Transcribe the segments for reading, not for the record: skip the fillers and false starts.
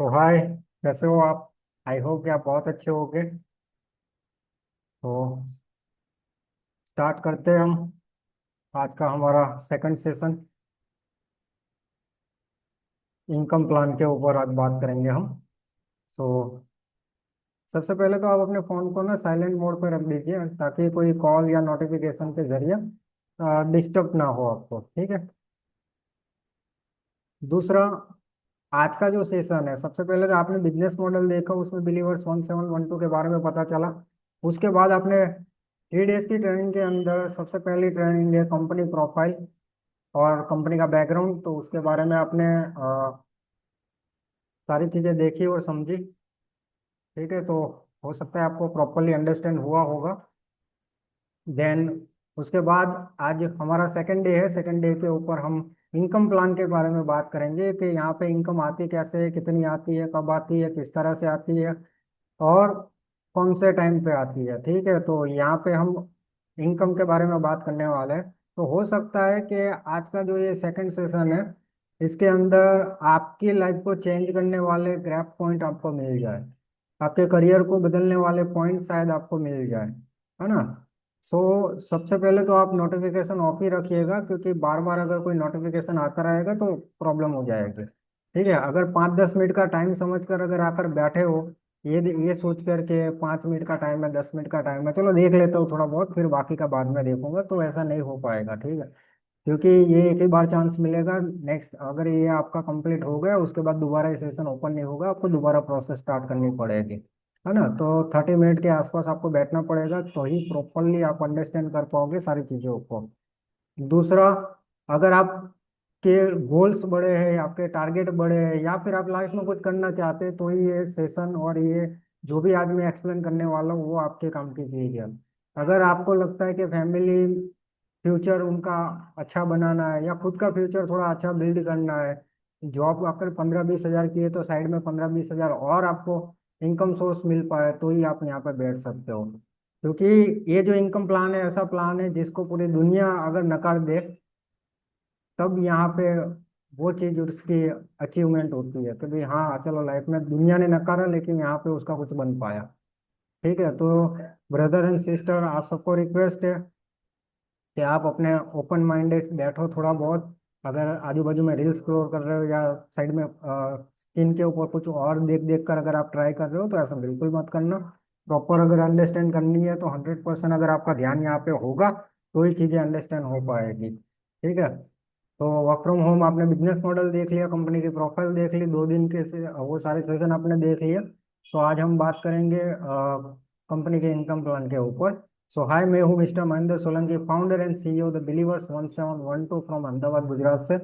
तो हाय, कैसे हो आप? आई होप कि आप बहुत अच्छे होगे। तो स्टार्ट करते हैं हम आज का हमारा सेकंड सेशन। इनकम प्लान के ऊपर आज बात करेंगे हम। तो सबसे पहले तो आप अपने फ़ोन को ना साइलेंट मोड पर रख दीजिए ताकि कोई कॉल या नोटिफिकेशन के जरिए डिस्टर्ब ना हो आपको, ठीक है। दूसरा, आज का जो सेशन है, सबसे पहले तो आपने बिजनेस मॉडल देखा, उसमें बिलीवर्स 1712 के बारे में पता चला। उसके बाद आपने 3 डेज की ट्रेनिंग के अंदर सबसे पहली ट्रेनिंग है कंपनी प्रोफाइल और कंपनी का बैकग्राउंड। तो उसके बारे में आपने सारी चीज़ें देखी और समझी, ठीक है। तो हो सकता है आपको प्रॉपरली अंडरस्टैंड हुआ होगा। देन उसके बाद आज हमारा सेकंड डे है। सेकंड डे के ऊपर हम इनकम प्लान के बारे में बात करेंगे कि यहाँ पे इनकम आती कैसे है, कितनी आती है, कब आती है, किस तरह से आती है और कौन से टाइम पे आती है, ठीक है। तो यहाँ पे हम इनकम के बारे में बात करने वाले हैं। तो हो सकता है कि आज का जो ये सेकंड सेशन है, इसके अंदर आपकी लाइफ को चेंज करने वाले ग्रैप पॉइंट आपको मिल जाए, आपके करियर को बदलने वाले पॉइंट शायद आपको मिल जाए, है ना। सो सबसे पहले तो आप नोटिफिकेशन ऑफ ही रखिएगा, क्योंकि बार बार अगर कोई नोटिफिकेशन आता रहेगा तो प्रॉब्लम हो जाएगी, ठीक है। अगर 5-10 मिनट का टाइम समझकर अगर आकर बैठे हो, ये सोच कर के 5 मिनट का टाइम है, 10 मिनट का टाइम है, चलो देख लेता हूँ थोड़ा बहुत, फिर बाकी का बाद में देखूंगा, तो ऐसा नहीं हो पाएगा, ठीक है। क्योंकि ये एक ही बार चांस मिलेगा। नेक्स्ट अगर ये आपका कंप्लीट हो गया, उसके बाद दोबारा ये सेशन ओपन नहीं होगा, आपको दोबारा प्रोसेस स्टार्ट करनी पड़ेगी, है ना। तो 30 मिनट के आसपास आपको बैठना पड़ेगा, तो ही प्रॉपरली आप अंडरस्टैंड कर पाओगे सारी चीज़ों को। दूसरा, अगर आपके गोल्स बड़े हैं, आपके टारगेट बड़े हैं, या फिर आप लाइफ में कुछ करना चाहते हैं, तो ही ये सेशन और ये जो भी आज मैं एक्सप्लेन करने वाला हूँ वो आपके काम की चीज़ है। अगर आपको लगता है कि फैमिली फ्यूचर उनका अच्छा बनाना है, या खुद का फ्यूचर थोड़ा अच्छा बिल्ड करना है, जॉब अगर 15-20 हज़ार की है तो साइड में 15-20 हज़ार और आपको इनकम सोर्स मिल पाए, तो ही आप यहाँ पर बैठ सकते हो। क्योंकि ये जो इनकम प्लान है, ऐसा प्लान है जिसको पूरी दुनिया अगर नकार दे, तब यहाँ पे वो चीज़ उसकी अचीवमेंट होती है कि भाई हाँ चलो, लाइफ में दुनिया ने नकारा लेकिन यहाँ पे उसका कुछ बन पाया, ठीक है। तो ब्रदर एंड सिस्टर, आप सबको रिक्वेस्ट है कि आप अपने ओपन माइंडेड बैठो थोड़ा बहुत। अगर आजू बाजू में रील्स स्क्रॉल कर रहे हो या साइड में स्क्रीन के ऊपर कुछ और देख देख कर अगर आप ट्राई कर रहे हो, तो ऐसा बिल्कुल मत करना। प्रॉपर अगर अंडरस्टैंड करनी है तो 100% अगर आपका ध्यान यहाँ पे होगा, तो ही चीज़ें अंडरस्टैंड हो पाएगी, ठीक है। तो वर्क फ्रॉम होम आपने बिजनेस मॉडल देख लिया, कंपनी की प्रोफाइल देख ली, 2 दिन के वो सारे सेशन आपने देख लिए। तो आज हम बात करेंगे कंपनी के इनकम प्लान के ऊपर। सो हाय, मैं हूँ mister Mahendra Solanki, founder and CEO the believers 1712 from Ahmedabad, Gujarat से।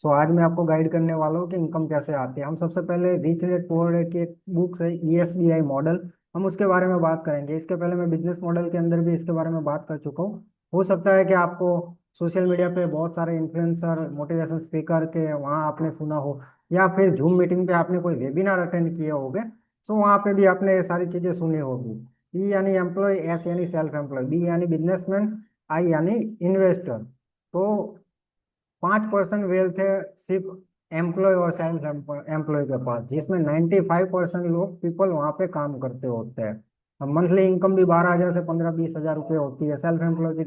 सो आज मैं आपको गाइड करने वाला हूँ कि इनकम कैसे आती है। हम सबसे पहले रिच डैड पुअर डैड की एक बुक है, ESBI मॉडल, हम उसके बारे में बात करेंगे। इसके पहले मैं बिजनेस मॉडल के अंदर भी इसके बारे में बात कर चुका हूँ। हो सकता है कि आपको सोशल मीडिया पे बहुत सारे इन्फ्लुएंसर, मोटिवेशन स्पीकर के वहाँ आपने सुना हो, या फिर जूम मीटिंग पे आपने कोई वेबिनार अटेंड किए होंगे, तो वहाँ पे भी आपने ये सारी चीज़ें सुनी होगी। ई यानी एम्प्लॉय, एस यानी सेल्फ एम्प्लॉय, बी यानी बिजनेसमैन, आई यानी इन्वेस्टर। तो 5% वेल्थ है सिर्फ एम्प्लॉय और सेल्फ एम्प्लॉय के पास, जिसमें 95% लोग पीपल वहाँ पे काम करते होते हैं। अब मंथली इनकम भी 12 हज़ार से 15-20 हज़ार रुपये होती है। सेल्फ एम्प्लॉय की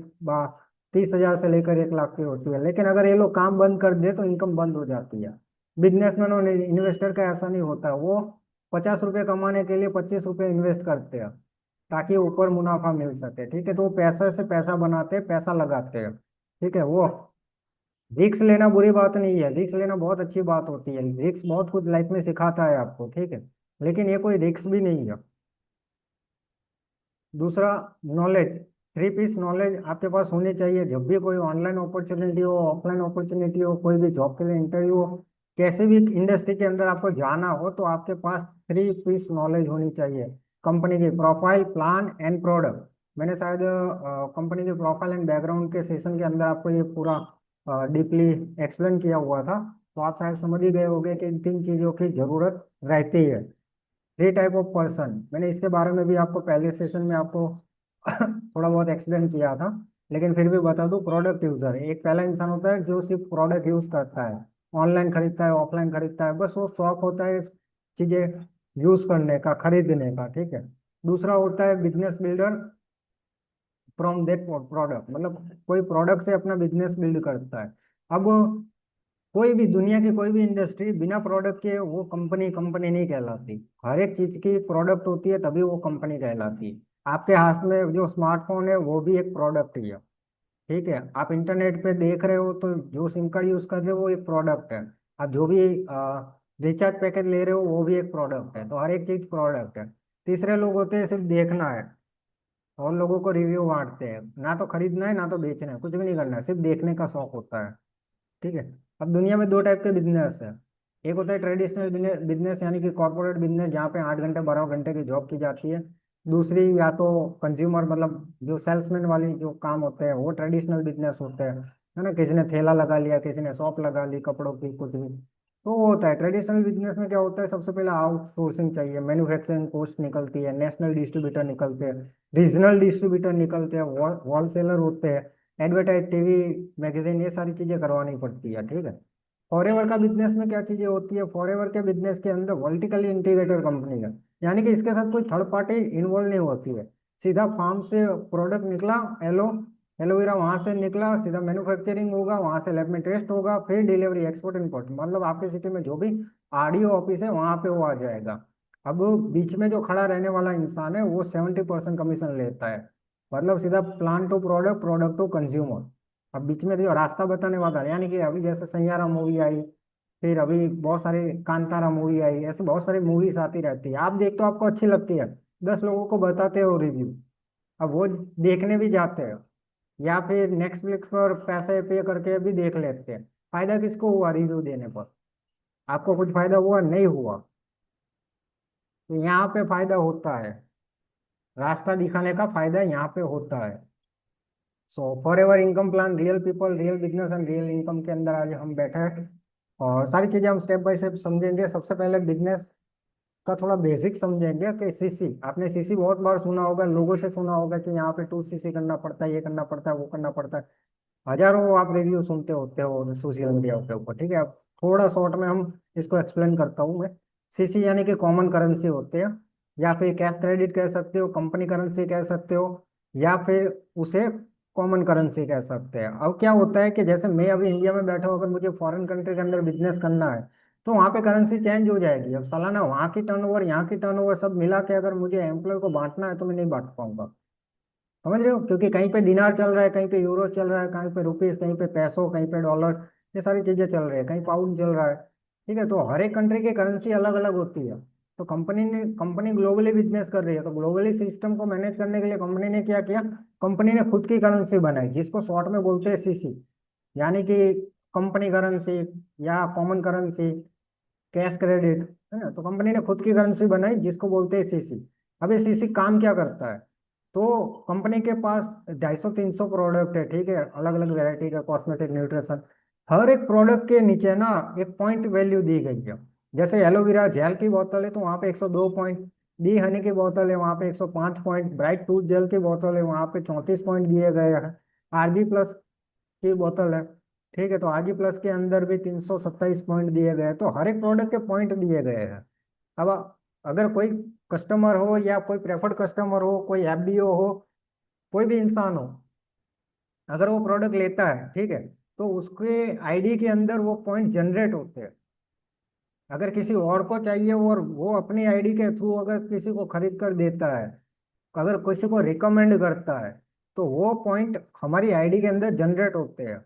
30 हज़ार से लेकर 1 लाख की होती है। लेकिन अगर ये लोग काम बंद कर दे तो इनकम बंद हो जाती है। बिजनेसमैन और इन्वेस्टर का ऐसा नहीं होता, वो 50 रुपये कमाने के लिए 25 रुपये इन्वेस्ट करते हैं ताकि ऊपर मुनाफा मिल सके, ठीक है। तो वो पैसे से पैसा बनाते हैं, पैसा लगाते हैं, ठीक है। वो रिक्स लेना बुरी बात नहीं है, रिक्स लेना बहुत अच्छी बात होती है। रिक्स बहुत कुछ लाइफ में सिखाता है आपको, ठीक है। लेकिन ये कोई रिक्स भी नहीं है। दूसरा, नॉलेज। 3 पीस नॉलेज आपके पास होनी चाहिए। जब भी कोई ऑनलाइन अपॉर्चुनिटी हो, ऑफलाइन अपॉर्चुनिटी हो, कोई भी जॉब के लिए इंटरव्यू हो, कैसे भी इंडस्ट्री के अंदर आपको जाना हो, तो आपके पास 3 पीस नॉलेज होनी चाहिए। कंपनी की प्रोफाइल, प्लान एंड प्रोडक्ट। मैंने शायद कंपनी के प्रोफाइल एंड बैकग्राउंड के सेशन के अंदर आपको ये पूरा डीपली एक्सप्लेन किया हुआ था। तो आप शायद समझ ही गए होंगे कि इन 3 चीज़ों की जरूरत रहती है। 3 टाइप ऑफ पर्सन, मैंने इसके बारे में भी आपको पहले सेशन में आपको थोड़ा बहुत एक्सप्लेन किया था, लेकिन फिर भी बता दूं। प्रोडक्ट यूजर, एक पहला इंसान होता है जो सिर्फ प्रोडक्ट यूज करता है, ऑनलाइन खरीदता है, ऑफलाइन खरीदता है, बस वो शौक होता है चीजें यूज करने का, खरीदने का, ठीक है। दूसरा होता है business builder from that product, मतलब कोई प्रोडक्ट से अपना बिजनेस बिल्ड करता है। अब कोई भी दुनिया की कोई भी इंडस्ट्री बिना प्रोडक्ट के वो कंपनी कंपनी नहीं कहलाती। हर एक चीज की प्रोडक्ट होती है तभी वो कंपनी कहलाती है। आपके हाथ में जो स्मार्टफोन है वो भी एक प्रोडक्ट ही है, ठीक है। आप इंटरनेट पे देख रहे हो तो जो सिम कार्ड यूज कर रहे हो वो एक प्रोडक्ट है। आप जो भी रिचार्ज पैकेज ले रहे हो वो भी एक प्रोडक्ट है। तो हर एक चीज प्रोडक्ट है। तीसरे लोग होते हैं सिर्फ देखना है और लोगों को रिव्यू बांटते हैं, ना तो खरीदना है ना तो बेचना है, कुछ भी नहीं करना है, सिर्फ देखने का शौक होता है, ठीक है। अब दुनिया में दो टाइप के बिजनेस है। एक होता है ट्रेडिशनल बिजनेस यानी कि कॉर्पोरेट बिजनेस जहाँ पे 8 घंटे 12 घंटे की जॉब की जाती है। दूसरी या तो कंज्यूमर मतलब जो सेल्समैन वाली जो काम होते हैं वो ट्रेडिशनल बिजनेस होते हैं, है ना। किसी ने ठेला लगा लिया, किसी ने शॉप लगा ली कपड़ों की, कुछ भी। तो वो होता है ट्रेडिशनल बिजनेस में क्या होता है, सबसे पहले आउटसोर्सिंग चाहिए, मैन्युफैक्चरिंग कॉस्ट निकलती है, नेशनल डिस्ट्रीब्यूटर निकलते हैं, रीजनल डिस्ट्रीब्यूटर निकलते हैं, होलसेलर होते हैं, एडवर्टाइज टीवी मैगजीन, ये सारी चीजें करवानी पड़ती है, ठीक है। फॉरएवर का बिजनेस में क्या चीजें होती है, फॉरएवर के बिजनेस के अंदर वर्टिकली इंटीग्रेटेड कंपनी है, यानी कि इसके साथ कोई थर्ड पार्टी इन्वॉल्व नहीं होती है। सीधा फार्म से प्रोडक्ट निकला, एलोवेरा वहां से निकला, सीधा मैन्युफैक्चरिंग होगा, वहां से लैब में टेस्ट होगा, फिर डिलीवरी एक्सपोर्ट इम्पोर्ट, मतलब आपके सिटी में जो भी आरडीओ ऑफिस है वहां पे वो आ जाएगा। अब बीच में जो खड़ा रहने वाला इंसान है वो 70% कमीशन लेता है, मतलब सीधा plant to product, product to consumer. अब बीच में जो रास्ता बताने वाला है, यानी कि अभी जैसे सैयारा मूवी आई, फिर अभी बहुत सारी कांतारा मूवी आई, ऐसे बहुत सारी मूवीज आती रहती है, आप देखते हो आपको अच्छी लगती है, 10 लोगों को बताते हो रिव्यू, अब वो देखने भी जाते हैं, या फिर नेटफ्लिक्स पर पैसे पे करके भी देख लेते हैं। फायदा किसको हुआ रिव्यू देने पर? आपको कुछ फायदा हुआ? नहीं हुआ। तो यहाँ पे फायदा होता है, रास्ता दिखाने का फायदा यहाँ पे होता है। So for ever income plan, real people, real business and real income के अंदर आज हम बैठे हैं और सारी चीजें हम स्टेप बाय स्टेप समझेंगे। सबसे पहले बिजनेस का थोड़ा बेसिक समझेंगे कि सीसी, आपने सीसी बहुत बार सुना होगा, लोगों से सुना होगा कि यहाँ पे 2 सीसी करना पड़ता है, ये करना पड़ता है, वो करना पड़ता है, हजारों आप रिव्यू सुनते होते हो सोशल मीडिया के ऊपर, ठीक है। अब थोड़ा शॉर्ट में हम इसको एक्सप्लेन करता हूँ मैं। सीसी यानी कि कॉमन करेंसी होते हैं, या फिर कैश क्रेडिट कह सकते हो, कंपनी करेंसी कह सकते हो, या फिर उसे कॉमन करेंसी कह सकते हैं। अब क्या होता है कि जैसे मैं अभी इंडिया में बैठा हूँ, अगर मुझे फॉरेन कंट्री के अंदर बिजनेस करना है तो वहाँ पे करेंसी चेंज हो जाएगी। अब सालाना वहाँ की टर्नओवर यहाँ की टर्नओवर सब मिला के अगर मुझे एम्प्लॉय को बांटना है तो मैं नहीं बांट पाऊंगा, समझ रहे हो, क्योंकि कहीं पे दिनार चल रहा है, कहीं पे यूरो चल रहा है, कहीं पे रुपीस, कहीं पे पैसों, कहीं पे डॉलर, ये सारी चीजें चल रही है, कहीं पाउंड चल रहा है, ठीक है। तो हर एक कंट्री की करेंसी अलग अलग होती है। तो कंपनी ग्लोबली बिजनेस कर रही है, तो ग्लोबली सिस्टम को मैनेज करने के लिए कंपनी ने क्या किया, कंपनी ने खुद की करेंसी बनाई जिसको शॉर्ट में बोलते हैं सीसी, यानी कि कंपनी करेंसी या कॉमन करेंसी, कैश क्रेडिट, है ना। तो कंपनी ने खुद की करेंसी बनाई जिसको बोलते हैं सीसी। अब ये सीसी काम क्या करता है, तो कंपनी के पास 250-300 प्रोडक्ट है, ठीक है, अलग अलग वेरायटी का, कॉस्मेटिक, न्यूट्रिशन, हर एक प्रोडक्ट के नीचे ना एक पॉइंट वैल्यू दी गई है। जैसे एलोवेरा जेल की बोतल है तो वहाँ पे 102 पॉइंट, डी हनी की बोतल है वहाँ पे 105 पॉइंट, ब्राइट टूथ जेल की बोतल है वहाँ पे 34 पॉइंट दिए गए हैं, आरजी प्लस की बोतल है, ठीक है, तो आरजी प्लस के अंदर भी 327 पॉइंट दिए गए हैं। तो हर एक प्रोडक्ट के पॉइंट दिए गए हैं। अब अगर कोई कस्टमर हो या कोई प्रेफर्ड कस्टमर हो, कोई एफबीओ हो, कोई भी इंसान हो, अगर वो प्रोडक्ट लेता है, ठीक है, तो उसके आईडी के अंदर वो पॉइंट जनरेट होते हैं। अगर किसी और को चाहिए और वो अपनी आईडी के थ्रू अगर किसी को खरीद कर देता है, अगर किसी को रिकमेंड करता है, तो वो पॉइंट हमारी आईडी के अंदर जनरेट होते हैं,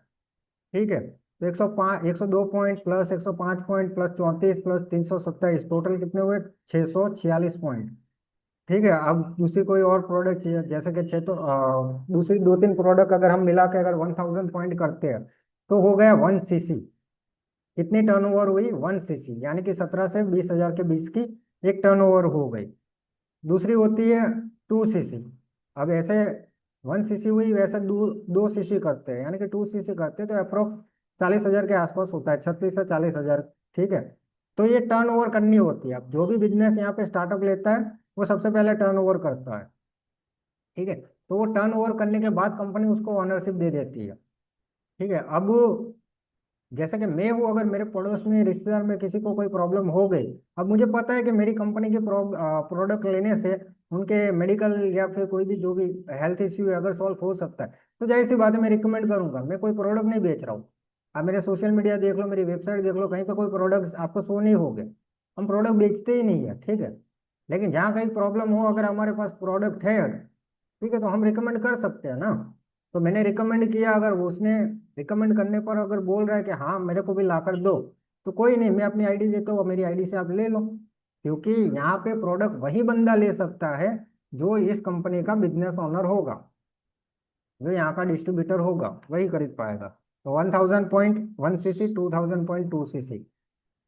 ठीक है। तो 105, 102 point plus 105 point plus 34 plus 327, total कितने हुए? 646 पॉइंट, ठीक है। अब दूसरी कोई और प्रोडक्ट चाहिए, जैसे कि छः तो दूसरी 2-3 प्रोडक्ट अगर हम मिला के अगर 1000 पॉइंट करते हैं तो हो गया 1 सीसी। कितनी टर्नओवर हुई? 1 सीसी, यानी कि 17 से 20 हजार के बीच की एक टर्नओवर हो गई। दूसरी होती है 2 सीसी। अब ऐसे 1 सीसी हुई, वैसे 2 सीसी करते हैं, यानी कि 2 सीसी करते हैं तो अप्रोक्स 40 हजार के आसपास होता है, 36 से 40 हजार, ठीक है। तो ये टर्न ओवर करनी होती है। अब जो भी बिजनेस यहाँ पे स्टार्टअप लेता है वो सबसे पहले टर्न ओवर करता है, ठीक है। तो वो टर्न ओवर करने के बाद कंपनी उसको ओनरशिप दे देती है, ठीक है। अब जैसे कि मैं हूँ, अगर मेरे पड़ोस में रिश्तेदार में किसी को कोई प्रॉब्लम हो गई, अब मुझे पता है कि मेरी कंपनी के प्रोडक्ट लेने से उनके मेडिकल या फिर कोई भी जो भी हेल्थ इश्यू है अगर सॉल्व हो सकता है, तो जाहिर सी बात है मैं रिकमेंड करूंगा। मैं कोई प्रोडक्ट नहीं बेच रहा हूँ। आप मेरे सोशल मीडिया देख लो, मेरी वेबसाइट देख लो, कहीं पे कोई प्रोडक्ट आपको शो नहीं होंगे। हम प्रोडक्ट बेचते ही नहीं है, ठीक है। लेकिन जहाँ कहीं प्रॉब्लम हो, अगर हमारे पास प्रोडक्ट है, ठीक है, तो हम रिकमेंड कर सकते हैं ना। तो मैंने रिकमेंड किया, अगर उसने रिकमेंड करने पर अगर बोल रहा है कि हाँ मेरे को भी ला कर दो, तो कोई नहीं, मैं अपनी आईडी देता हूँ, मेरी आईडी से आप ले लो। क्योंकि यहाँ पे प्रोडक्ट वही बंदा ले सकता है जो इस कंपनी का बिजनेस ओनर होगा, जो यहाँ का डिस्ट्रीब्यूटर होगा, वही खरीद पाएगा। तो 1000.1 सीसी, 2000.2 सीसी।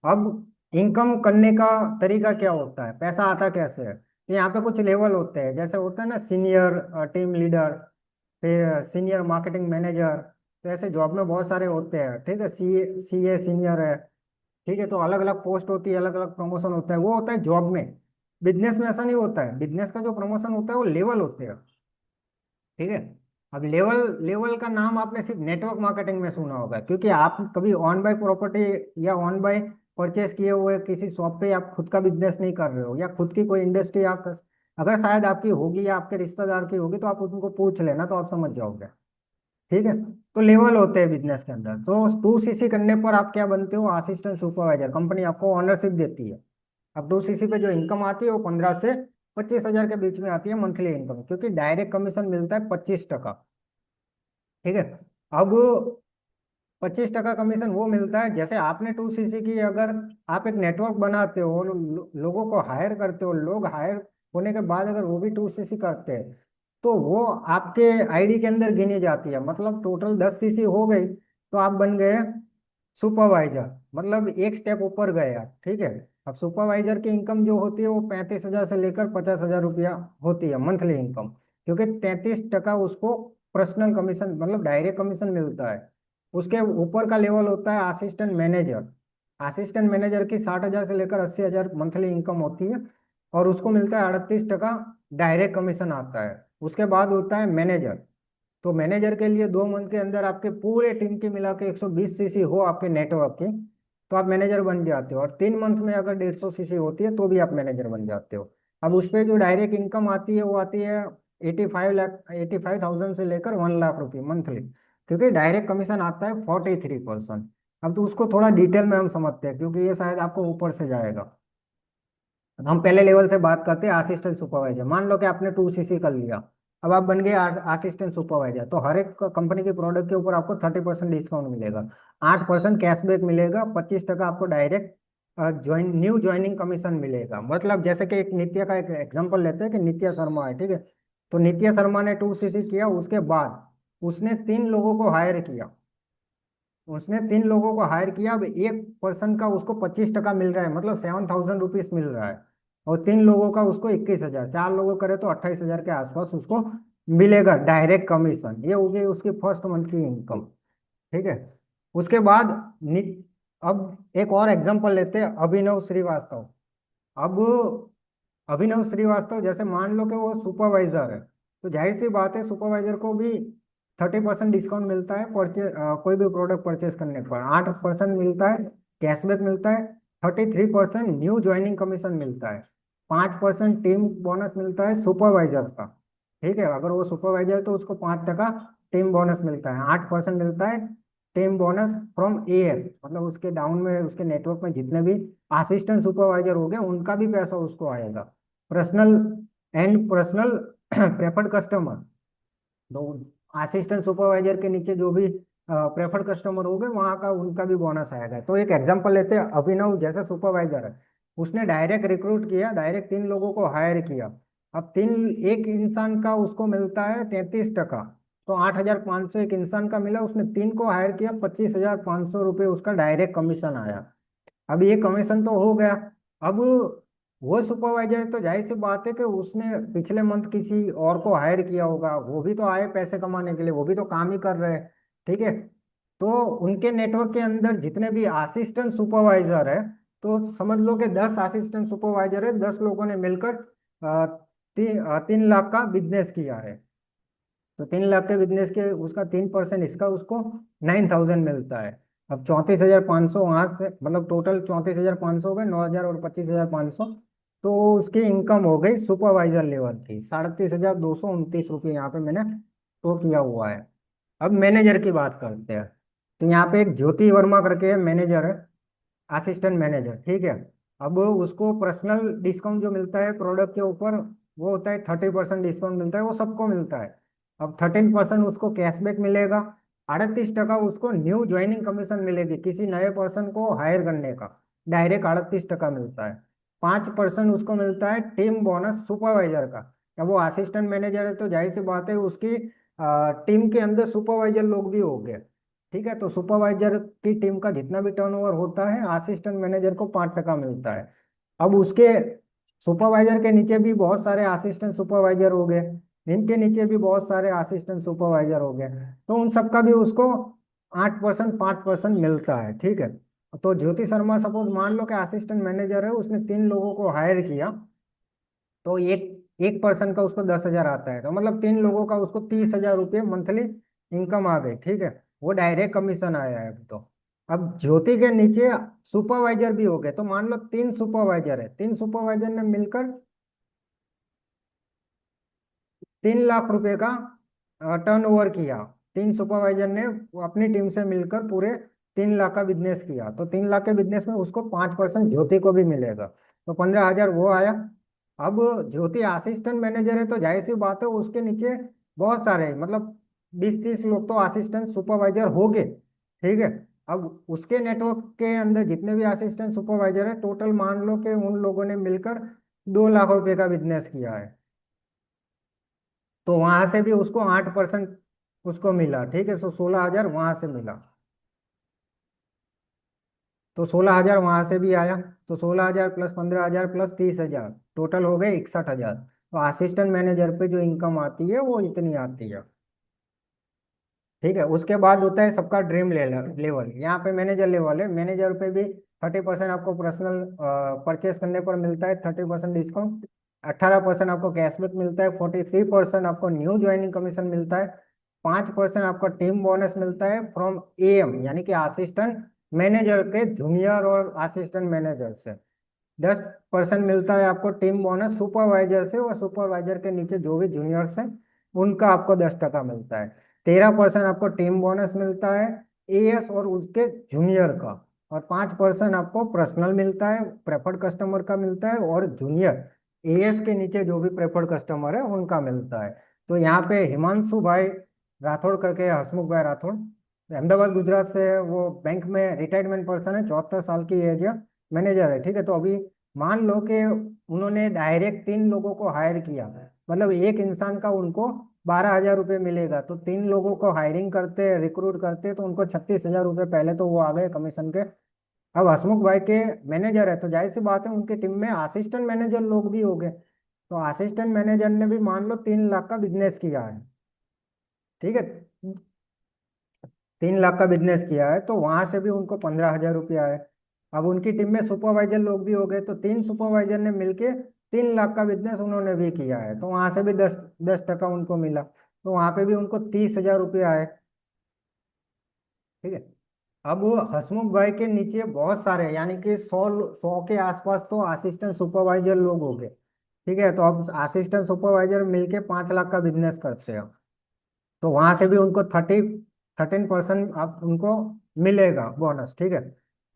अब इनकम करने का तरीका क्या होता है, पैसा आता कैसे है, तो यहाँ पे कुछ लेवल होते हैं। जैसे होता है ना सीनियर टीम लीडर, फिर सीनियर मार्केटिंग मैनेजर। तो ऐसे जॉब में बहुत सारे होते हैं, ठीक है। सीए सीनियर है, ठीक है। तो अलग अलग पोस्ट होती है, अलग अलग प्रमोशन होता है, वो होता है जॉब में। बिजनेस में ऐसा नहीं होता है, बिजनेस का जो प्रमोशन होता है वो लेवल होते हैं, ठीक है। अब लेवल लेवल का नाम आपने सिर्फ नेटवर्क मार्केटिंग में सुना होगा, क्योंकि आप कभी ऑन बाय प्रॉपर्टी या ऑन बाय परचेस किए हुए किसी शॉप पे आप खुद का बिजनेस नहीं कर रहे हो, या खुद की कोई इंडस्ट्री आप, अगर शायद आपकी होगी या आपके रिश्तेदार की होगी तो आप उनको पूछ लेना, तो आप समझ जाओगे, ठीक है। तो लेवल होते हैं बिजनेस के अंदर। तो 2 सीसी करने पर आप क्या बनते हो, असिस्टेंट सुपरवाइजर। कंपनी आपको ऑनरशिप देती है। अब 2 सीसी पे जो इनकम आती है वो 15 से 25 हजार के बीच में आती है मंथली इनकम, क्योंकि डायरेक्ट कमीशन मिलता है 25%, ठीक है। अब 25% कमीशन वो मिलता है, जैसे आपने 2 सीसी की, अगर आप एक नेटवर्क बनाते हो, लोगों को हायर करते हो, लोग हायर होने के बाद अगर वो भी 2 सीसी करते हैं, तो वो आपके आईडी के अंदर गिनी जाती है। मतलब टोटल 10 सीसी हो गई, तो आप बन गए सुपरवाइजर, मतलब एक स्टेप ऊपर गए आप, ठीक है। अब सुपरवाइजर की इनकम जो होती है वो 35 हजार से लेकर 50 हजार रुपया होती है मंथली इनकम, क्योंकि 33% उसको पर्सनल कमीशन मतलब डायरेक्ट कमीशन मिलता है। उसके ऊपर का लेवल होता है असिस्टेंट मैनेजर। असिस्टेंट मैनेजर की 60 हजार से लेकर 80 हजार मंथली इनकम होती है, और उसको मिलता है 38% डायरेक्ट कमीशन आता है। उसके बाद होता है मैनेजर। तो मैनेजर के लिए 2 मंथ के अंदर आपके पूरे टीम की मिला के 120 सीसी हो आपके नेटवर्क की, तो आप मैनेजर बन जाते हो। और 3 मंथ में अगर 150 सीसी होती है तो भी आप मैनेजर बन जाते हो। अब उस पर जो डायरेक्ट इनकम आती है वो आती है 85 थाउजेंड से लेकर 1 लाख रुपये मंथली, क्योंकि डायरेक्ट कमीशन आता है 43%। अब तो उसको थोड़ा डिटेल में हम समझते हैं, क्योंकि ये शायद आपको ऊपर से जाएगा। तो हम पहले लेवल से बात करते हैं, असिस्टेंट सुपरवाइजर। मान लो कि आपने 2 सीसी कर लिया, अब आप बन गए असिस्टेंट सुपरवाइजर। तो हर एक कंपनी के प्रोडक्ट के ऊपर आपको 30% डिस्काउंट मिलेगा, 8% कैशबैक मिलेगा, 25% आपको डायरेक्ट न्यू ज्वाइनिंग कमीशन मिलेगा। मतलब जैसे कि एक नित्या का एक एग्जांपल लेते हैं कि नित्या शर्मा है, ठीक है। तो नित्या शर्मा ने 2 सीसी किया, उसके बाद उसने 3 लोगों को हायर किया। उसने 3 लोगों को हायर किया, अब एक पर्सन का उसको 25% मिल रहा है, मतलब 7,000 रुपीज मिल रहा है। और 3 लोगों का उसको 21 हजार, 4 लोगों करे तो 28 हजार के आसपास उसको मिलेगा डायरेक्ट कमीशन। ये हो गई उसकी फर्स्ट मंथ की इनकम, ठीक है। उसके बाद नि, अब एक और एग्जांपल लेते हैं, अभिनव श्रीवास्तव। अब अभिनव श्रीवास्तव, जैसे मान लो कि वो सुपरवाइजर है, तो जाहिर सी बात है सुपरवाइजर को भी 30% डिस्काउंट मिलता है परचेज, कोई भी प्रोडक्ट परचेज करने पर 8% मिलता है कैशबैक मिलता है, 33% न्यू ज्वाइनिंग कमीशन मिलता है, 5% टीम बोनस मिलता है सुपरवाइजर्स का, ठीक है। अगर वो सुपरवाइजर है तो उसको 5% टीम बोनस मिलता है, 8% मिलता है टीम बोनस फ्रॉम एएस, मतलब उसके डाउन में उसके नेटवर्क में जितने भी असिस्टेंट सुपरवाइजर हो गए उनका भी पैसा उसको आएगा। Personal and personal preferred customer, तो असिस्टेंट सुपरवाइजर के नीचे जो भी प्रेफर्ड कस्टमर हो गए वहाँ का उनका भी बोनस आएगा। तो एक एग्जांपल लेते हैं, अभिनव जैसे सुपरवाइजर है, उसने डायरेक्ट रिक्रूट किया, डायरेक्ट 3 लोगों को हायर किया। अब एक इंसान का उसको मिलता है 33%, तो 8,500 एक इंसान का मिला, उसने 3 को हायर किया, 25,500 रुपये उसका डायरेक्ट कमीशन आया। अब ये कमीशन तो हो गया। अब वो सुपरवाइजर है, तो जाहिर सी बात है कि उसने पिछले मंथ किसी और को हायर किया होगा, वो भी तो आए पैसे कमाने के लिए, वो भी तो काम ही कर रहे हैं, ठीक है। तो उनके नेटवर्क के अंदर जितने भी असिस्टेंट सुपरवाइजर है, तो समझ लो कि 10 असिस्टेंट सुपरवाइजर है, 10 लोगों ने मिलकर 3 लाख का बिजनेस किया है। तो 3 लाख के बिजनेस के उसका 3% इसका उसको 9,000 मिलता है। अब 34,500 वहां से, मतलब टोटल 34,500 हो गए, 9,000 और 25,500। तो उसकी इनकम हो गई सुपरवाइजर लेवल की 37,229 रुपये, यहाँ पे मैंने शो किया हुआ है। अब मैनेजर की बात करते हैं। तो यहाँ पे एक ज्योति वर्मा करके मैनेजर है, असिस्टेंट मैनेजर, ठीक है। अब उसको पर्सनल डिस्काउंट जो मिलता है प्रोडक्ट के ऊपर, वो होता है 30% डिस्काउंट मिलता है, वो सबको मिलता है। अब 13% उसको कैशबैक मिलेगा। 38% उसको न्यू ज्वाइनिंग कमीशन मिलेगी, किसी नए पर्सन को हायर करने का डायरेक्ट 38% मिलता है। 5% उसको मिलता है टीम बोनस सुपरवाइजर का। अब वो असिस्टेंट मैनेजर है तो जाहिर सी बात है उसकी टीम के अंदर सुपरवाइजर लोग भी हो गए, ठीक है। तो सुपरवाइजर की टीम का जितना भी टर्नओवर होता है असिस्टेंट मैनेजर को 5% मिलता है। अब उसके सुपरवाइजर के नीचे भी बहुत सारे असिस्टेंट सुपरवाइजर हो गए, इनके नीचे भी बहुत सारे असिस्टेंट सुपरवाइजर हो गए, तो उन सबका भी उसको 8%, 5% मिलता है, ठीक है। तो ज्योति शर्मा सपोज मान लो कि असिस्टेंट मैनेजर है, उसने 3 लोगों को हायर किया, तो एक एक पर्सन का उसको 10,000 आता है, तो मतलब 3 लोगों का उसको 30,000 रुपये मंथली इनकम आ गई, ठीक है। वो डायरेक्ट कमीशन आया है। तो अब ज्योति के नीचे सुपरवाइजर भी हो गए, तो मान लो 3 सुपरवाइजर है, 3 सुपरवाइजर ने मिलकर 3 लाख रुपए का टर्नओवर किया। 3 सुपरवाइजर ने अपनी टीम से मिलकर पूरे 3 लाख का बिजनेस किया, तो 3 लाख के बिजनेस में उसको 5% ज्योति को भी मिलेगा, तो 15,000 वो आया। अब ज्योति असिस्टेंट मैनेजर है तो जाहिर सी बात है उसके नीचे बहुत सारे, मतलब 20-30 लोग तो असिस्टेंट सुपरवाइजर हो गए, ठीक है। अब उसके नेटवर्क के अंदर जितने भी असिस्टेंट सुपरवाइजर है टोटल मान लो कि उन लोगों ने मिलकर 2 लाख रुपए का बिजनेस किया है, तो वहां से भी उसको 8% उसको मिला, ठीक है। सो 16,000 वहां से मिला, तो 16,000 वहां से भी आया। तो 16,000 प्लस 15,000 प्लस 30,000, टोटल हो गए 61,000। तो असिस्टेंट मैनेजर पे जो इनकम आती है वो इतनी आती है, ठीक है। उसके बाद होता है सबका ड्रीम लेवल, यहाँ पे मैनेजर लेवल है। मैनेजर पे भी 30% आपको पर्सनल परचेस करने पर मिलता है, 30% डिस्काउंट। 18% आपको कैशबैक मिलता है, 43% आपको न्यू ज्वाइनिंग कमीशन मिलता है, 5% आपका टीम बोनस मिलता है फ्रॉम एएम, यानी कि असिस्टेंट मैनेजर के जूनियर और असिस्टेंट मैनेजर से। 10% मिलता है आपको टीम बोनस सुपरवाइजर से, और सुपरवाइजर के नीचे जो भी जूनियर्स हैं उनका आपको 10% मिलता है। 13% आपको टीम बोनस मिलता है एएस और उसके जूनियर का, और 5% आपको पर्सनल मिलता है, प्रेफर्ड कस्टमर का मिलता है, और जूनियर एएस के नीचे जो भी प्रेफर्ड कस्टमर है उनका मिलता है। तो यहाँ पे हिमांशु भाई राठौड़ करके, हसमुख भाई राठौड़, अहमदाबाद गुजरात से है, वो बैंक में रिटायरमेंट पर्सन है, 74 साल की एज है, मैनेजर है, ठीक है। तो अभी मान लो कि उन्होंने डायरेक्ट 3 लोगों को हायर किया, मतलब एक इंसान का उनको 12,000 रुपये मिलेगा, तो 3 लोगों को हायरिंग करते रिक्रूट करते तो उनको 36,000 रुपये पहले तो वो आ गए कमीशन के। अब हसमुख भाई के मैनेजर है तो जाहिर सी बात है उनकी टीम में असिस्टेंट मैनेजर लोग भी हो गए, तो असिस्टेंट मैनेजर ने भी मान लो 3 लाख का बिजनेस किया है, ठीक है। 3 लाख का बिजनेस किया है तो वहां से भी उनको 15,000 रुपये आए। अब उनकी टीम में सुपरवाइजर लोग भी हो गए, तो 3 सुपरवाइजर ने मिलके 3 लाख का बिजनेस उन्होंने भी किया है, तो वहां से भी 10-10% उनको मिला, तो वहां पे भी उनको 30,000 रुपये आए, ठीक है। अब वो हसमुख भाई के नीचे बहुत सारे, यानी कि 100 के आसपास तो असिस्टेंट सुपरवाइजर लोग हो गए, ठीक है। तो अब असिस्टेंट सुपरवाइजर मिलके 5 लाख का बिजनेस करते हैं, तो वहां से भी उनको 13% आप उनको मिलेगा बोनस, ठीक है।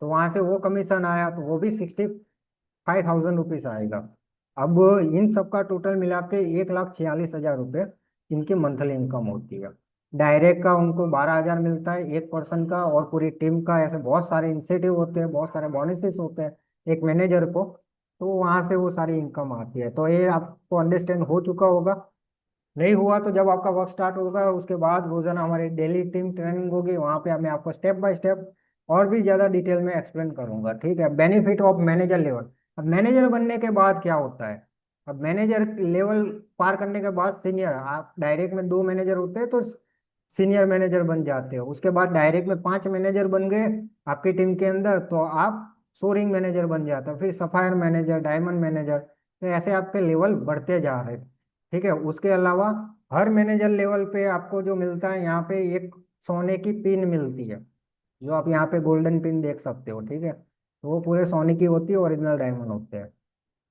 तो वहां से वो कमीशन आया तो वो भी 65,000 रुपीज आएगा। अब इन सब का टोटल मिला के 1,46,000 रुपये इनकी मंथली इनकम होती है। डायरेक्ट का उनको 12,000 मिलता है एक पर्सन का, और पूरी टीम का ऐसे बहुत सारे इंसेटिव होते हैं, बहुत सारे बोनसेस होते हैं एक मैनेजर को, तो वहां से वो सारी इनकम आती है। तो ये आपको अंडरस्टैंड हो चुका होगा। नहीं हुआ तो जब आपका वर्क स्टार्ट होगा उसके बाद रोजाना हमारी डेली टीम ट्रेनिंग होगी, वहां पे मैं आपको स्टेप बाय स्टेप और भी ज्यादा डिटेल में एक्सप्लेन करूंगा, ठीक है। Benefit of manager level. अब मैनेजर बनने के बाद क्या होता है, अब मैनेजर लेवल पार करने के बाद सीनियर, आप डायरेक्ट में 2 मैनेजर होते हैं तो सीनियर मैनेजर बन जाते हो, उसके बाद डायरेक्ट में 5 मैनेजर बन गए आपकी टीम के अंदर तो आप सोरिंग मैनेजर बन जाते हो, फिर सफायर मैनेजर, डायमंड मैनेजर, तो ऐसे आपके लेवल बढ़ते जा रहे हैं, ठीक है। उसके अलावा हर मैनेजर लेवल पे आपको जो मिलता है यहाँ पे एक सोने की पिन मिलती है, जो आप यहाँ पे गोल्डन पिन देख सकते हो, ठीक है, तो वो पूरे सोने की होती है, ओरिजिनल डायमंड होते हैं।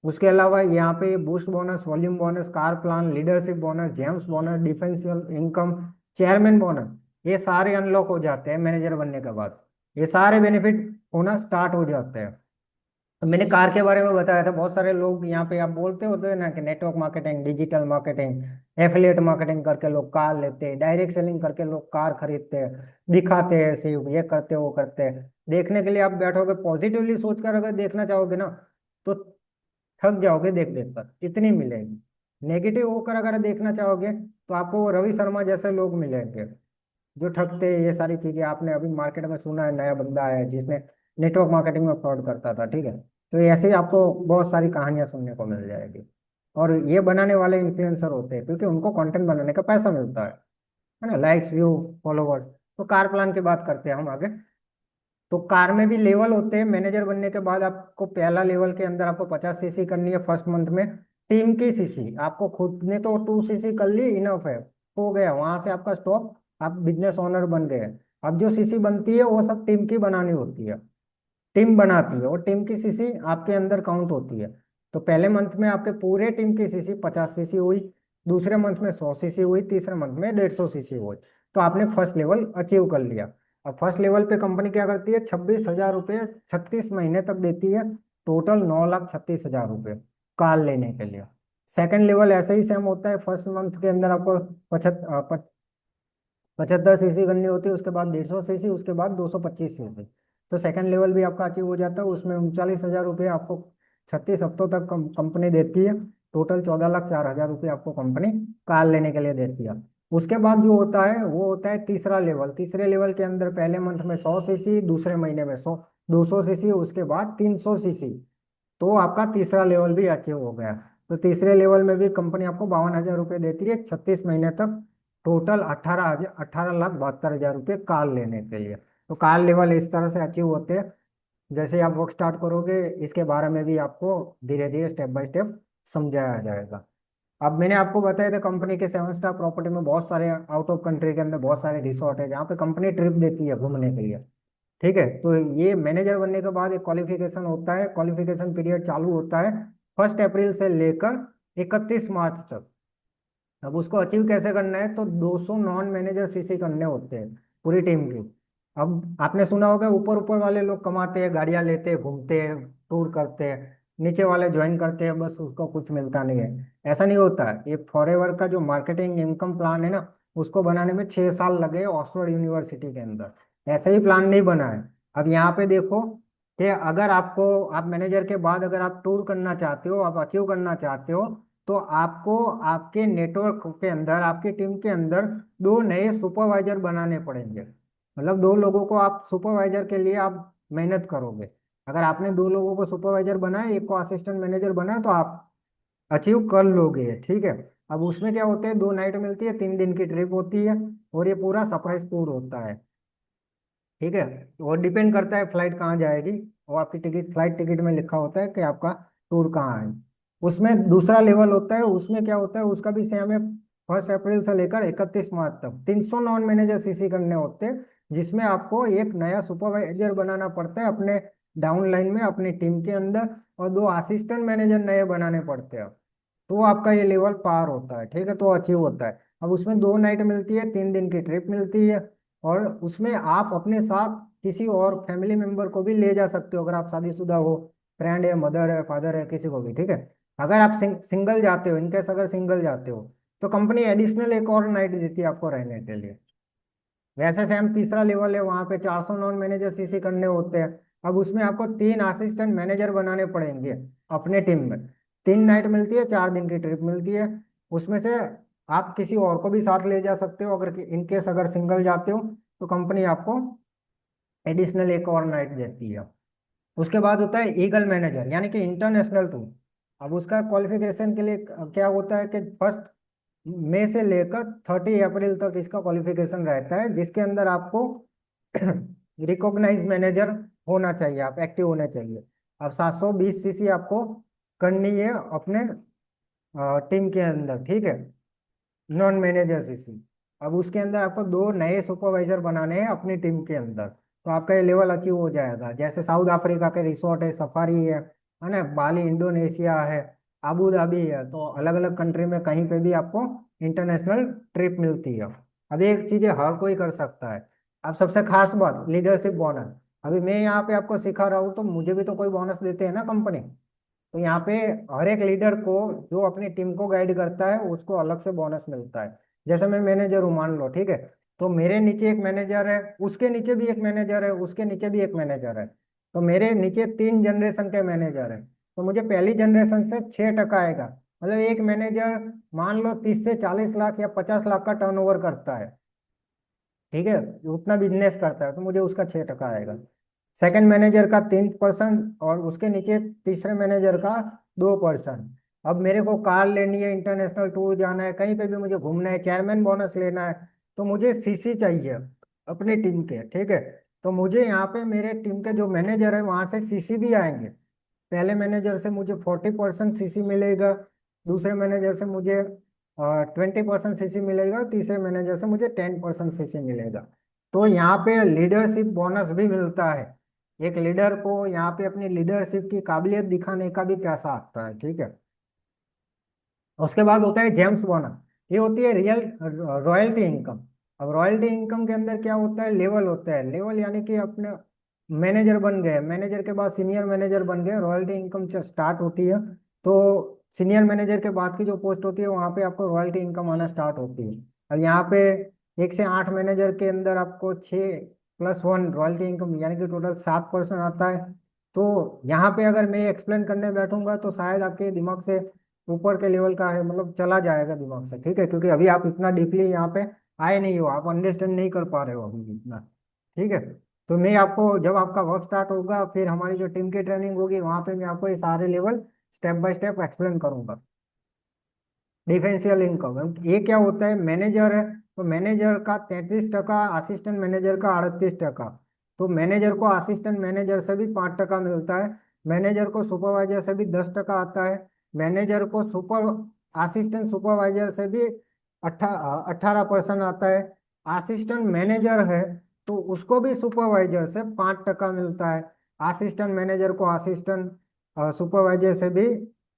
उसके अलावा यहाँ पे boost bonus, volume bonus, car plan, leadership bonus, James bonus, differential income, chairman bonus, ये सारे अनलॉक हो जाते हैं मैनेजर बनने के बाद। ये सारे बेनिफिट होना स्टार्ट हो जाते हैं। तो मैंने कार के बारे में बताया था, बहुत सारे लोग यहाँ पे आप बोलते होते हैं ना कि network marketing, digital marketing, affiliate marketing करके लोग कार लेते हैं, डायरेक्ट सेलिंग करके लोग कार खरीदते हैं, दिखाते हैं सिर्फ, ये करते वो करते हैं। देखने के लिए आप बैठोगे, पॉजिटिवली सोचकर अगर देखना चाहोगे ना, तो थक जाओगे देख देख कर, इतनी मिलेगी। नेगेटिव होकर अगर देखना चाहोगे तो आपको वो रवि शर्मा जैसे लोग मिलेंगे, जो ठगते हैं। ये सारी चीजें आपने अभी मार्केट में सुना है, नया बंदा है जिसने नेटवर्क मार्केटिंग में फ्रॉड करता था, ठीक है। तो ऐसे ही आपको बहुत सारी कहानियां सुनने को मिल जाएगी। और ये बनाने वाले इन्फ्लुएंसर होते हैं क्योंकि उनको कंटेंट बनाने का पैसा मिलता है ना, लाइक्स, व्यू, फॉलोवर्स। तो कार प्लान की बात करते हैं हम आगे। तो कार में भी लेवल होते हैं। मैनेजर बनने के बाद आपको पहला लेवल के अंदर आपको 50 सीसी करनी है फर्स्ट मंथ में। टीम की सीसी आपको खुद ने तो 2 सीसी कर ली, इनफ है, हो गया वहां से आपका स्टॉप, आप बिजनेस ओनर बन गए। अब जो सीसी बनती है वो सब टीम की बनानी होती है, टीम बनाती है, और टीम की सीसी आपके अंदर काउंट होती है। तो पहले मंथ में आपके पूरे टीम की सीसी 50 सीसी हुई, दूसरे मंथ में 100 सीसी हुई, तीसरे मंथ में 150 सीसी हुई। तो आपने फर्स्ट लेवल अचीव कर लिया। अब फर्स्ट लेवल पे कंपनी क्या करती है, 26,000 रुपये 36 महीने तक देती है, टोटल 9,36,000 रुपये कार लेने के लिए। सेकंड लेवल ऐसे ही सेम होता है, फर्स्ट मंथ के अंदर आपको 75 सीसी करनी होती है, उसके बाद 150 सीसी, उसके बाद 225 सीसी। तो सेकंड लेवल भी आपका अचीव हो जाता है, उसमें 39,000 रुपये आपको 36 हफ्तों तक कंपनी देती है। टोटल 14,04,000 रुपये आपको कंपनी कार लेने के लिए देती है। उसके बाद जो होता है वो होता है तीसरा लेवल। तीसरे लेवल के अंदर पहले मंथ में 100 सीसी, दूसरे महीने में 200 सीसी, उसके बाद 300 सीसी। तो आपका तीसरा लेवल भी अचीव हो गया। तो तीसरे लेवल में भी कंपनी आपको 52,000 रुपये देती है 36 महीने तक, टोटल 18,72,000 रुपये कार लेने के लिए। तो कार लेवल इस तरह से अचीव होते हैं। जैसे आप वर्क स्टार्ट करोगे, इसके बारे में भी आपको धीरे धीरे स्टेप बाय स्टेप समझाया जाएगा। अब मैंने आपको बताया था कंपनी के 7 स्टार प्रॉपर्टी में बहुत सारे आउट ऑफ कंट्री के अंदर बहुत सारे रिसोर्ट है जहाँ पे कंपनी ट्रिप देती है घूमने के लिए, ठीक है। तो ये मैनेजर बनने के बाद एक क्वालिफिकेशन होता है, क्वालिफिकेशन पीरियड चालू होता है 1 अप्रैल से लेकर 31 मार्च तक। अब उसको अचीव कैसे करना है, तो 200 नॉन मैनेजर सीसी करने होते हैं पूरी टीम की। अब आपने सुना होगा ऊपर ऊपर वाले लोग कमाते हैं, गाड़ियां लेते हैं, घूमते हैं, टूर करते हैं, नीचे वाले ज्वाइन करते हैं, बस उसको कुछ मिलता नहीं है। ऐसा नहीं होता है। ये फॉरएवर का जो मार्केटिंग इनकम प्लान है ना, उसको बनाने में 6 साल लगे ऑक्सफोर्ड यूनिवर्सिटी के अंदर। ऐसे ही प्लान नहीं बना है। अब यहाँ पे देखो कि अगर आपको, आप मैनेजर के बाद अगर आप टूर करना चाहते हो, आप अचीव करना चाहते हो, तो आपको आपके नेटवर्क के अंदर, आपकी टीम के अंदर 2 नए सुपरवाइजर बनाने पड़ेंगे। मतलब 2 लोगों को आप सुपरवाइजर के लिए आप मेहनत करोगे। अगर आपने 2 लोगों को सुपरवाइजर बनाया, एक को असिस्टेंट मैनेजर बनाया, तो आप अचीव कर लोगे, ठीक है। अब उसमें क्या होता है, 2 नाइट मिलती है, 3 दिन की ट्रिप होती है, और ये पूरा सरप्राइज टूर होता है, ठीक है। वो डिपेंड करता है फ्लाइट कहाँ जाएगी, वो आपकी टिकट, फ्लाइट टिकट में लिखा होता है कि आपका टूर कहाँ है। उसमें दूसरा लेवल होता है, उसमें क्या होता है, उसका भी सेम है। 1 अप्रैल से लेकर 31 मार्च तक 300 नॉन मैनेजर सीसी करने होते हैं, जिसमें आपको एक नया सुपरवाइजर बनाना पड़ता है अपने डाउन लाइन में, अपनी टीम के अंदर, और 2 असिस्टेंट मैनेजर नए बनाने पड़ते हैं। तो आपका ये लेवल पार होता है, ठीक है, तो अचीव होता है। अब उसमें 2 नाइट मिलती है, 3 दिन की ट्रिप मिलती है, और उसमें आप अपने साथ किसी और फैमिली मेंबर को भी ले जा सकते हो, अगर आप शादीशुदा हो, फ्रेंड है, मदर है, फादर है, किसी को भी, ठीक है। अगर आप सिंगल जाते हो, इनकेस अगर सिंगल जाते हो, तो कंपनी एडिशनल एक और नाइट देती है आपको रहने के लिए। वैसे सेम तीसरा लेवल है, वहां पे 400 नॉन मैनेजर सीसी करने होते हैं। अब उसमें आपको 3 असिस्टेंट मैनेजर बनाने पड़ेंगे अपने टीम में। 3 नाइट मिलती है, 4 दिन की ट्रिप मिलती है। उसमें से आप किसी और को भी साथ ले जा सकते हो, अगर इनकेस अगर सिंगल जाते हो, तो कंपनी आपको एडिशनल एक और नाइट देती है। उसके बाद होता है ईगल मैनेजर, यानी कि इंटरनेशनल टूर। अब उसका क्वालिफिकेशन के लिए क्या होता है कि 1 मई से लेकर 30 अप्रैल तक इसका क्वालिफिकेशन रहता है, जिसके अंदर आपको रिकॉग्नाइज मैनेजर होना चाहिए, आप एक्टिव होने चाहिए। अब 720 सीसी आपको करनी है अपने टीम के अंदर, ठीक है, नॉन मैनेजर सीसी। अब उसके अंदर आपको 2 नए सुपरवाइजर बनाने हैं अपनी टीम के अंदर। तो आपका ये लेवल अचीव हो जाएगा। जैसे साउथ अफ्रीका के रिसोर्ट है, सफारी है ना, बाली इंडोनेशिया है, अबू धाबी है, तो अलग अलग कंट्री में कहीं पे भी आपको इंटरनेशनल ट्रिप मिलती है। अब एक चीज हर कोई कर सकता है। अब सबसे खास बात, लीडरशिप बोनस। अभी मैं यहाँ पे आपको सिखा रहा हूँ तो मुझे भी तो कोई बोनस देते हैं ना कंपनी। तो यहाँ पे हर एक लीडर को जो अपनी टीम को गाइड करता है उसको अलग से बोनस मिलता है। जैसे मैं मैनेजर हूँ मान लो, ठीक है, तो मेरे नीचे एक मैनेजर है, उसके नीचे भी एक मैनेजर है, उसके नीचे भी एक मैनेजर है। तो मेरे नीचे 3 जनरेशन के मैनेजर है। तो मुझे पहली जनरेशन से 6% आएगा। मतलब एक मैनेजर मान लो 30 से 40 लाख या 50 लाख का टर्नओवर करता है, ठीक है, उतना बिजनेस करता है, तो मुझे उसका 6% आएगा। सेकंड मैनेजर का 3%, और उसके नीचे तीसरे मैनेजर का 2%। अब मेरे को कार लेनी है, इंटरनेशनल टूर जाना है, कहीं पे भी मुझे घूमना है, चेयरमैन बोनस लेना है, तो मुझे सीसी चाहिए अपनी टीम के, ठीक है। तो मुझे यहाँ पे मेरे टीम के जो मैनेजर है वहां से सीसी भी आएंगे। पहले मैनेजर से मुझे 40% सीसी मिलेगा, दूसरे मैनेजर से मुझे 20% सीसी मिलेगा, और तीसरे मैनेजर से मुझे 10% सीसी मिलेगा। तो यहाँ पे लीडरशिप बोनस भी मिलता है। एक लीडर को यहाँ पे अपनी लीडरशिप की काबिलियत दिखाने का भी पैसा आता है, ठीक है। उसके बाद होता है जेम्स बोनस। ये होती है रियल रॉयल्टी इनकम। अब रॉयल्टी इनकम के अंदर क्या होता है, लेवल होता है। लेवल यानी कि अपने मैनेजर बन गए, मैनेजर के बाद सीनियर मैनेजर बन गए, रॉयल्टी इनकम स्टार्ट होती है। तो सीनियर मैनेजर के बाद की जो पोस्ट होती है वहां पे आपको रॉयल्टी इनकम आना स्टार्ट होती है। अब यहाँ पे 1 से 8 मैनेजर के अंदर आपको 6+1 रॉयल्टी इनकम यानी कि टोटल 7% आता है। तो यहाँ पे अगर मैं एक्सप्लेन करने बैठूंगा तो शायद आपके दिमाग से ऊपर के लेवल का है, मतलब चला जाएगा दिमाग से, ठीक है, क्योंकि अभी आप इतना डीपली यहाँ पे आए नहीं हो, आप अंडरस्टैंड नहीं कर पा रहे हो अभी इतना, ठीक है। तो मैं आपको जब आपका वर्क स्टार्ट होगा, फिर हमारी जो टीम की ट्रेनिंग होगी वहां पे मैं आपको ये सारे level step by step explain करूंगा। डिफरेंशियल इनकम ये क्या होता है, मैनेजर है तो मैनेजर का 33%, असिस्टेंट मैनेजर का 38%। तो मैनेजर को असिस्टेंट मैनेजर से भी 5% मिलता है। मैनेजर को सुपरवाइजर से भी 10% आता है। मैनेजर को सुपर असिस्टेंट सुपरवाइजर से भी 18% आता है। असिस्टेंट मैनेजर है तो उसको भी सुपरवाइजर से 5% मिलता है। असिस्टेंट मैनेजर को असिस्टेंट सुपरवाइजर से भी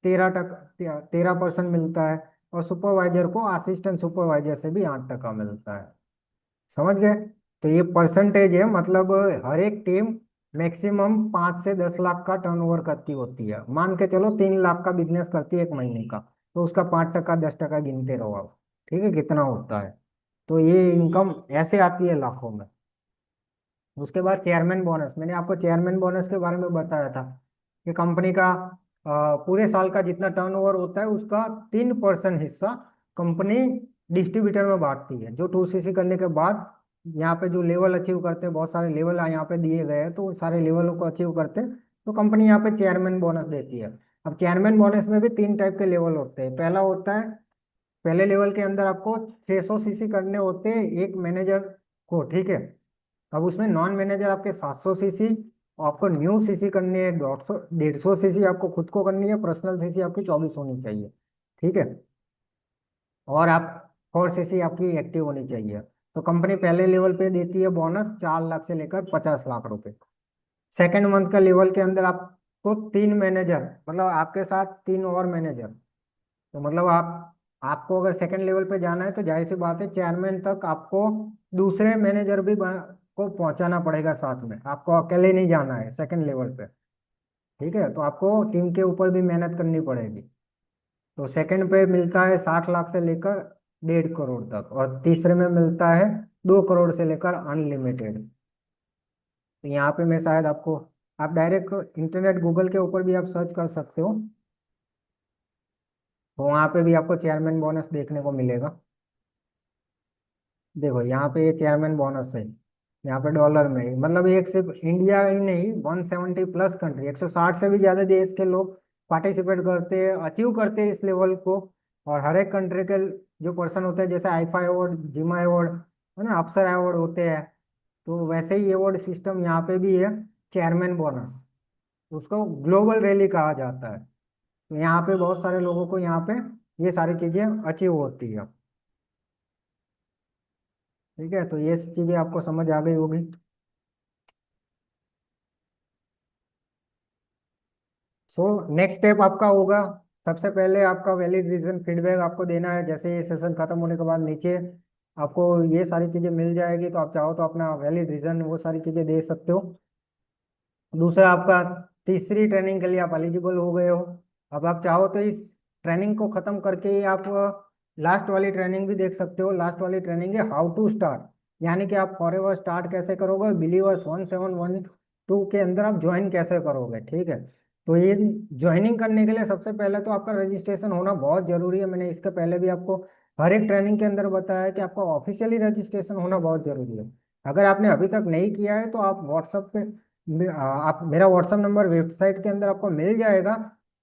13% मिलता है। और सुपरवाइजर को असिस्टेंट सुपरवाइजर से भी 8% मिलता है। समझ गए? तो ये परसेंटेज है, मतलब हर एक टीम मैक्सिमम 5 से 10 लाख का टर्नओवर करती होती है। मान के चलो 3 लाख का बिजनेस करती है एक महीने का, तो उसका 5%, 10% गिनते रहो आप, ठीक है, कितना होता है। तो ये इनकम ऐसे आती है लाखों में। उसके बाद चेयरमैन बोनस, मैंने आपको चेयरमैन बोनस के बारे में बताया था कि कंपनी का पूरे साल का जितना टर्नओवर होता है उसका 3% हिस्सा कंपनी डिस्ट्रीब्यूटर में बांटती है। जो 2cc करने के बाद यहाँ पे जो लेवल अचीव करते हैं, बहुत सारे लेवल यहाँ पे दिए गए हैं, तो उन सारे लेवलों को अचीव करते हैं तो कंपनी यहाँ पे चेयरमैन बोनस देती है। अब चेयरमैन बोनस में भी 3 टाइप के लेवल होते हैं। पहला होता है, पहले लेवल के अंदर आपको 600 सीसी करने होते हैं एक मैनेजर को, ठीक है। अब उसमें नॉन मैनेजर आपके 700 सीसी, आपको न्यू सीसी करनी है 150 सीसी आपको खुद को करनी है, पर्सनल सीसी आपकी 24 होनी चाहिए, ठीक है। और आप 4 सीसी आपकी एक्टिव होनी चाहिए। तो कंपनी पहले लेवल पे देती है बोनस 4 लाख से लेकर 50 लाख रुपए। सेकेंड मंथ का लेवल के अंदर आपको 3 मैनेजर, मतलब आपके साथ 3 और मैनेजर, तो मतलब आपको अगर सेकंड लेवल पे जाना है तो जाहिर सी बात है चेयरमैन तक आपको दूसरे मैनेजर भी को पहुंचाना पड़ेगा साथ में, आपको अकेले नहीं जाना है सेकंड लेवल पे, ठीक है। तो आपको टीम के ऊपर भी मेहनत करनी पड़ेगी। तो सेकंड पे मिलता है 60 लाख से लेकर 1.5 करोड़ तक, और तीसरे में मिलता है 2 करोड़ से लेकर अनलिमिटेड। तो यहाँ पे मैं शायद आपको, आप डायरेक्ट इंटरनेट गूगल के ऊपर भी आप सर्च कर सकते हो, तो वहाँ पे भी आपको चेयरमैन बोनस देखने को मिलेगा। देखो यहाँ पे ये चेयरमैन बोनस है, यहाँ पे डॉलर में ही, मतलब एक सिर्फ इंडिया ही नहीं, 170+ कंट्री, 160 से भी ज्यादा देश के लोग पार्टिसिपेट करते हैं, अचीव करते हैं इस लेवल को। और हर एक कंट्री के जो पर्सन होते हैं, जैसे आईफा अवार्ड, जिमा अवार्ड है ना, अप्सरा अवार्ड होते हैं, तो वैसे ही अवार्ड सिस्टम यहाँ पे भी है। चेयरमैन बोनस, उसको ग्लोबल रैली कहा जाता है। तो यहाँ पे बहुत सारे लोगों को यहाँ पे ये सारी चीजें अचीव होती है, ठीक है। तो ये चीजें आपको समझ आ गई होगी। सो नेक्स्ट स्टेप आपका होगा, सबसे पहले आपका वैलिड रीजन फीडबैक आपको देना है। जैसे ये सेशन खत्म होने के बाद नीचे आपको ये सारी चीजें मिल जाएगी, तो आप चाहो तो अपना वैलिड रीजन वो सारी चीजें दे सकते हो। दूसरा आपका तीसरी ट्रेनिंग के लिए आप एलिजिबल हो गए हो। अब आप चाहो तो इस ट्रेनिंग को खत्म करके ही आप लास्ट वाली ट्रेनिंग भी देख सकते हो। लास्ट वाली ट्रेनिंग है हाउ टू स्टार्ट, यानी कि आप फॉरएवर स्टार्ट कैसे करोगे, बिलीवर्स 1712 के अंदर आप ज्वाइन कैसे करोगे। ठीक है, तो ये ज्वाइनिंग करने के लिए सबसे पहले तो आपका रजिस्ट्रेशन होना बहुत जरूरी है। मैंने इसके पहले भी आपको हर एक ट्रेनिंग के अंदर बताया है कि आपका ऑफिशियली रजिस्ट्रेशन होना बहुत जरूरी है। अगर आपने अभी तक नहीं किया है तो आप व्हाट्सएप पे आप मेरा व्हाट्सएप नंबर वेबसाइट के अंदर आपको मिल जाएगा,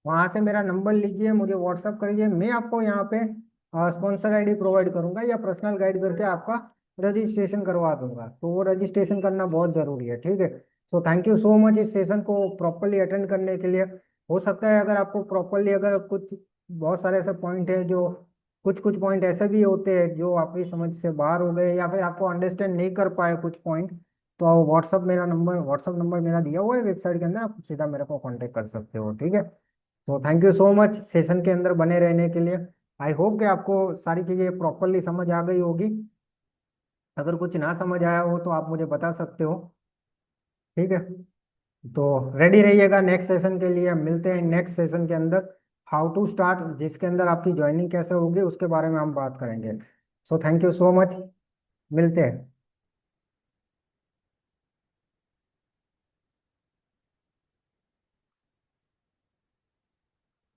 वहां से मेरा नंबर लीजिए, मुझे व्हाट्सएप करिए, मैं आपको यहाँ पे स्पॉन्सर आईडी प्रोवाइड करूंगा या पर्सनल गाइड करके आपका रजिस्ट्रेशन करवा दूंगा। तो वो रजिस्ट्रेशन करना बहुत जरूरी है। ठीक है, तो थैंक यू सो मच इस सेशन को प्रॉपरली अटेंड करने के लिए। हो सकता है अगर आपको प्रॉपरली, अगर कुछ बहुत सारे ऐसे पॉइंट है जो, कुछ कुछ पॉइंट ऐसे भी होते हैं जो आपकी समझ से बाहर हो गए या फिर आपको अंडरस्टैंड नहीं कर पाए कुछ पॉइंट, तो आप व्हाट्सअप नंबर मेरा दिया हुआ है वेबसाइट के अंदर, आप सीधा मेरे को कांटेक्ट कर सकते हो। ठीक है, तो thank you so much session के अंदर बने रहने के लिए। आई होप कि आपको सारी चीज़ें प्रॉपरली समझ आ गई होगी। अगर कुछ ना समझ आया हो तो आप मुझे बता सकते हो। ठीक है, तो रेडी रहिएगा नेक्स्ट सेशन के लिए। मिलते हैं नेक्स्ट सेशन के अंदर, हाउ टू स्टार्ट, जिसके अंदर आपकी ज्वाइनिंग कैसे होगी उसके बारे में हम बात करेंगे। So thank you so much, मिलते हैं।